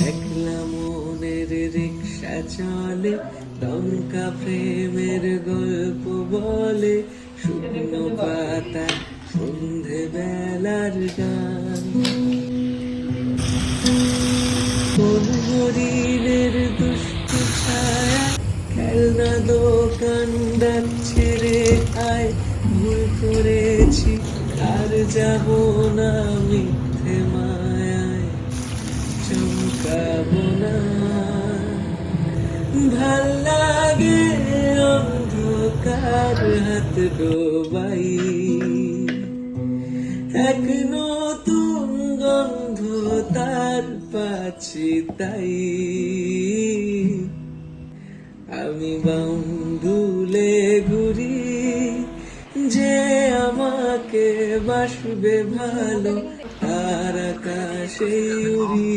একলা মনের রিক্সা চলে, লঙ্কা প্রেমের গল্প বলে, শুকনো পাতা সন্ধে বেলার গান। কোন হরিণের দুষ্টু ছায়া খেলনা দোকান ডাকছে রে আয়, ভুল করেছি আর যাব না মিথ্যে মায়ায়, চমকাবো না। ভাল লাগে অন্ধকার হাত ডোবাই, এক নতুন গন্ধ তার পাচ্ছি তাই। আমি বাউন্ডুলে ঘুরি, যে আমাকে বাসবে ভালো, আর আকাশে উড়ি।